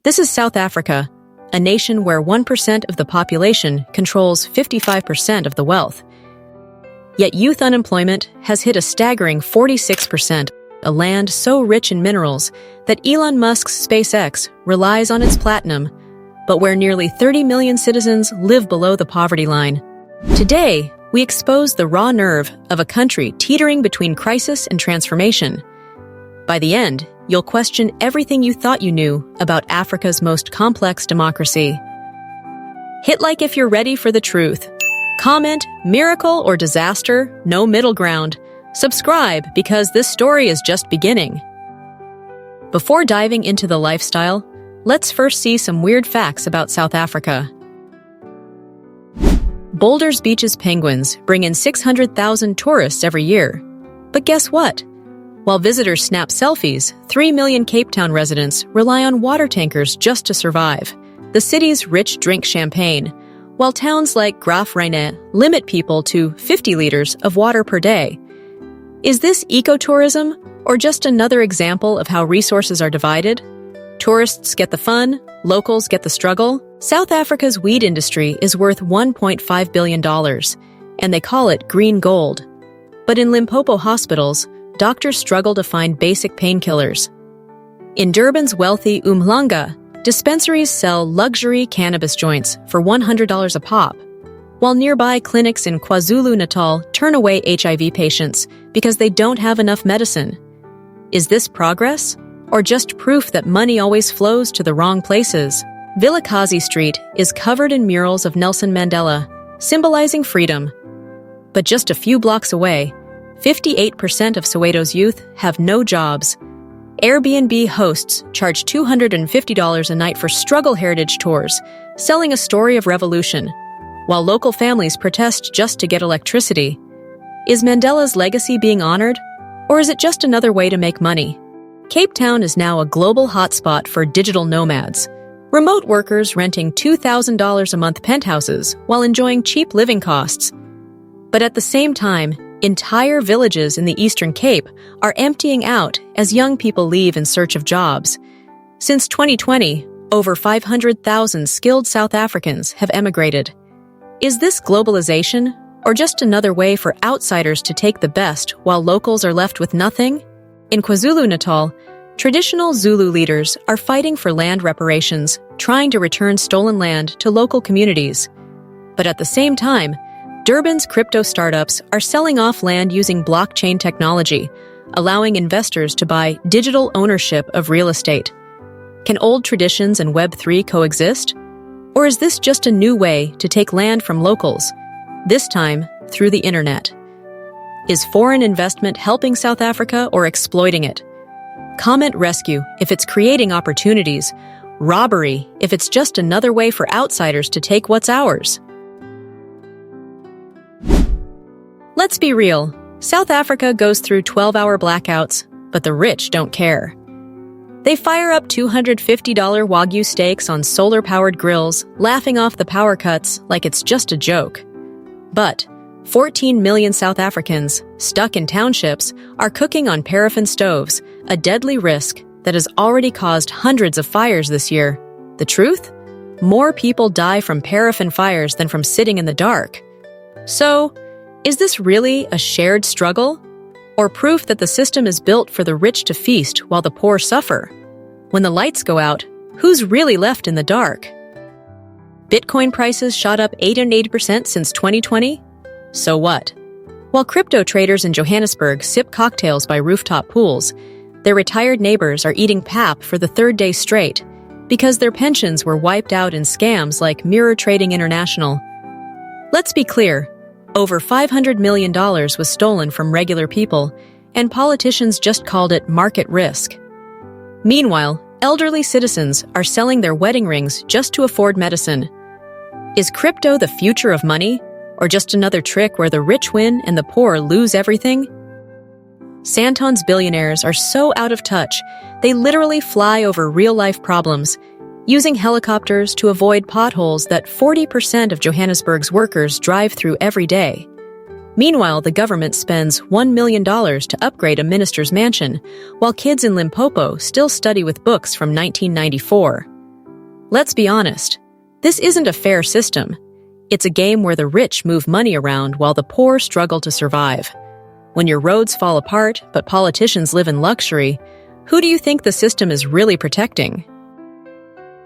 This is South Africa, a nation where 1% of the population controls 55% of the wealth. Yet youth unemployment has hit a staggering 46%, a land so rich in minerals that Elon Musk's SpaceX relies on its platinum, but where nearly 30 million citizens live below the poverty line. Today, we expose the raw nerve of a country teetering between crisis and transformation. By the end, you'll question everything you thought you knew about Africa's most complex democracy. Hit like if you're ready for the truth. Comment, miracle or disaster, no middle ground. Subscribe because this story is just beginning. Before diving into the lifestyle, let's first see some weird facts about South Africa. Boulder's Beach's penguins bring in 600,000 tourists every year. But guess what? While visitors snap selfies, 3 million Cape Town residents rely on water tankers just to survive. The city's rich drink champagne, while towns like Graaff-Reinet limit people to 50 liters of water per day. Is this ecotourism, or just another example of how resources are divided? Tourists get the fun, locals get the struggle. South Africa's weed industry is worth $1.5 billion, and they call it green gold. But in Limpopo hospitals, doctors struggle to find basic painkillers. In Durban's wealthy Umhlanga, dispensaries sell luxury cannabis joints for $100 a pop, while nearby clinics in KwaZulu-Natal turn away HIV patients because they don't have enough medicine. Is this progress, or just proof that money always flows to the wrong places? Vilakazi Street is covered in murals of Nelson Mandela, symbolizing freedom. But just a few blocks away, 58% of Soweto's youth have no jobs. Airbnb hosts charge $250 a night for struggle heritage tours, selling a story of revolution, while local families protest just to get electricity. Is Mandela's legacy being honored, or is it just another way to make money? Cape Town is now a global hotspot for digital nomads, remote workers renting $2,000 a month penthouses while enjoying cheap living costs. But at the same time, entire villages in the Eastern Cape are emptying out as young people leave in search of jobs. Since 2020, over 500,000 skilled South Africans have emigrated. Is this globalization, or just another way for outsiders to take the best while locals are left with nothing? In KwaZulu-Natal, traditional Zulu leaders are fighting for land reparations, trying to return stolen land to local communities. But at the same time, Durban's crypto startups are selling off land using blockchain technology, allowing investors to buy digital ownership of real estate. Can old traditions and Web3 coexist? Or is this just a new way to take land from locals, this time through the internet? Is foreign investment helping South Africa or exploiting it? Comment rescue if it's creating opportunities, robbery if it's just another way for outsiders to take what's ours. Let's be real, South Africa goes through 12-hour blackouts, but the rich don't care. They fire up $250 Wagyu steaks on solar-powered grills, laughing off the power cuts like it's just a joke. But 14 million South Africans, stuck in townships, are cooking on paraffin stoves, a deadly risk that has already caused hundreds of fires this year. The truth? More people die from paraffin fires than from sitting in the dark. So, is this really a shared struggle? Or proof that the system is built for the rich to feast while the poor suffer? When the lights go out, who's really left in the dark? Bitcoin prices shot up 880% since 2020? So what? While crypto traders in Johannesburg sip cocktails by rooftop pools, their retired neighbors are eating pap for the third day straight because their pensions were wiped out in scams like Mirror Trading International. Let's be clear. Over $500 million was stolen from regular people, and politicians just called it market risk. Meanwhile, elderly citizens are selling their wedding rings just to afford medicine. Is crypto the future of money, or just another trick where the rich win and the poor lose everything? Santon's billionaires are so out of touch, they literally fly over real-life problems, using helicopters to avoid potholes that 40% of Johannesburg's workers drive through every day. Meanwhile, the government spends $1 million to upgrade a minister's mansion, while kids in Limpopo still study with books from 1994. Let's be honest, this isn't a fair system. It's a game where the rich move money around while the poor struggle to survive. When your roads fall apart, but politicians live in luxury, who do you think the system is really protecting?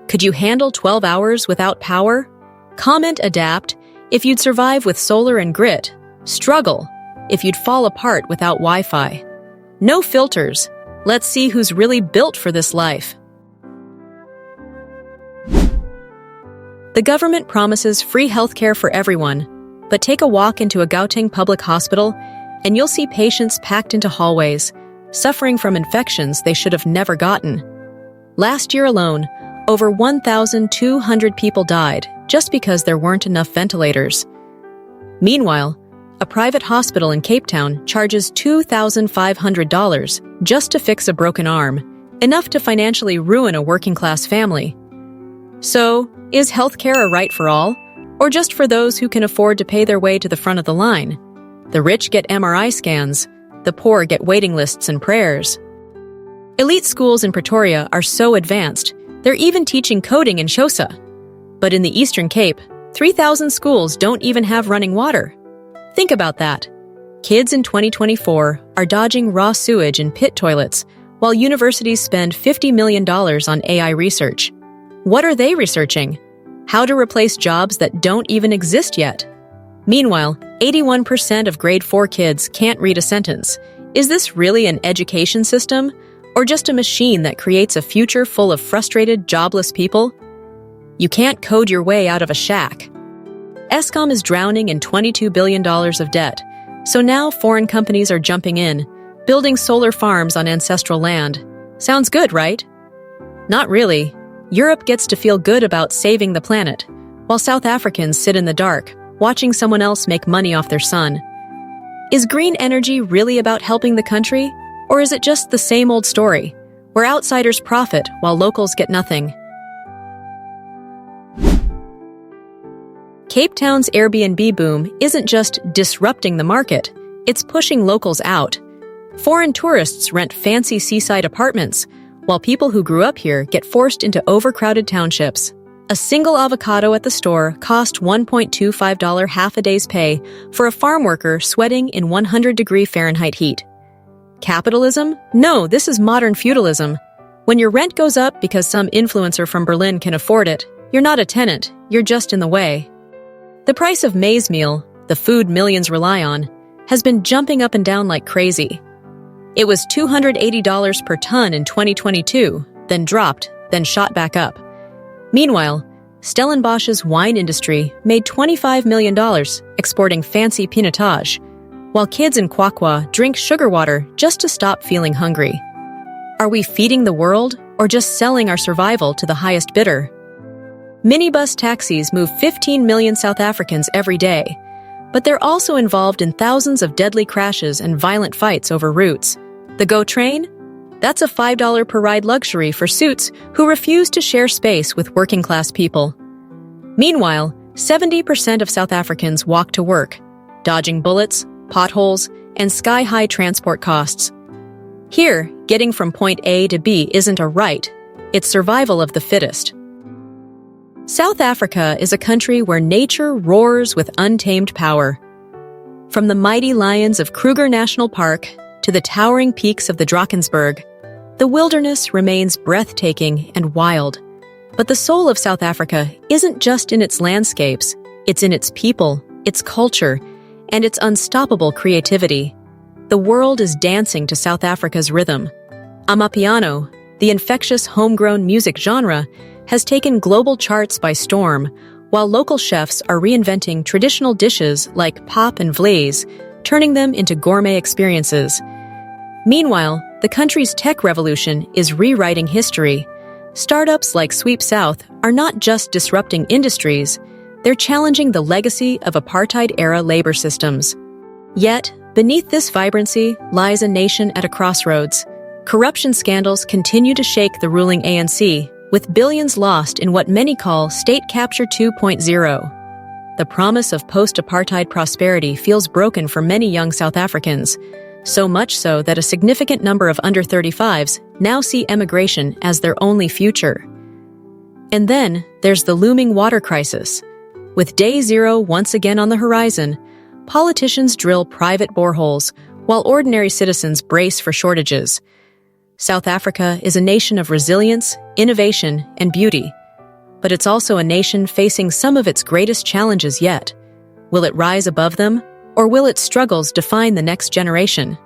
Could you handle 12 hours without power? Comment adapt if you'd survive with solar and grit. Struggle if you'd fall apart without Wi-Fi. No filters. Let's see who's really built for this life. The government promises free healthcare for everyone, but take a walk into a Gauteng public hospital and you'll see patients packed into hallways, suffering from infections they should have never gotten. Last year alone, over 1,200 people died just because there weren't enough ventilators. Meanwhile, a private hospital in Cape Town charges $2,500 just to fix a broken arm, enough to financially ruin a working-class family. So, is healthcare a right for all, or just for those who can afford to pay their way to the front of the line? The rich get MRI scans, the poor get waiting lists and prayers. Elite schools in Pretoria are so advanced, they're even teaching coding in Xhosa. But in the Eastern Cape, 3,000 schools don't even have running water. Think about that. Kids in 2024 are dodging raw sewage in pit toilets, while universities spend $50 million on AI research. What are they researching? How to replace jobs that don't even exist yet. Meanwhile, 81% of grade 4 kids can't read a sentence. Is this really an education system, or just a machine that creates a future full of frustrated, jobless people? You can't code your way out of a shack. Eskom is drowning in $22 billion of debt, so now foreign companies are jumping in, building solar farms on ancestral land. Sounds good, right? Not really. Europe gets to feel good about saving the planet, while South Africans sit in the dark, watching someone else make money off their sun. Is green energy really about helping the country, or is it just the same old story, where outsiders profit while locals get nothing? Cape Town's Airbnb boom isn't just disrupting the market, it's pushing locals out. Foreign tourists rent fancy seaside apartments, while people who grew up here get forced into overcrowded townships. A single avocado at the store cost $1.25 half a day's pay for a farm worker sweating in 100-degree Fahrenheit heat. Capitalism? No, this is modern feudalism. When your rent goes up because some influencer from Berlin can afford it, you're not a tenant, you're just in the way. The price of maize meal, the food millions rely on, has been jumping up and down like crazy. It was $280 per ton in 2022, then dropped, then shot back up. Meanwhile, Stellenbosch's wine industry made $25 million exporting fancy pinotage, while kids in Kwakwa drink sugar water just to stop feeling hungry. Are we feeding the world, or just selling our survival to the highest bidder? Minibus taxis move 15 million South Africans every day, but they're also involved in thousands of deadly crashes and violent fights over routes. The GO train? That's a $5 per ride luxury for suits who refuse to share space with working-class people. Meanwhile, 70% of South Africans walk to work, dodging bullets, potholes, and sky-high transport costs. Here, getting from point A to B isn't a right, it's survival of the fittest. South Africa is a country where nature roars with untamed power. From the mighty lions of Kruger National Park to the towering peaks of the Drakensberg, the wilderness remains breathtaking and wild. But the soul of South Africa isn't just in its landscapes, it's in its people, its culture, and its unstoppable creativity. The world is dancing to South Africa's rhythm. Amapiano, the infectious homegrown music genre, has taken global charts by storm, while local chefs are reinventing traditional dishes like pap and vlees, turning them into gourmet experiences. Meanwhile, the country's tech revolution is rewriting history. Startups like Sweep South are not just disrupting industries, they're challenging the legacy of apartheid-era labor systems. Yet, beneath this vibrancy lies a nation at a crossroads. Corruption scandals continue to shake the ruling ANC, with billions lost in what many call state capture 2.0. The promise of post-apartheid prosperity feels broken for many young South Africans, so much so that a significant number of under-35s now see emigration as their only future. And then there's the looming water crisis. With day zero once again on the horizon, politicians drill private boreholes while ordinary citizens brace for shortages. South Africa is a nation of resilience, innovation, and beauty. But it's also a nation facing some of its greatest challenges yet. Will it rise above them, or will its struggles define the next generation?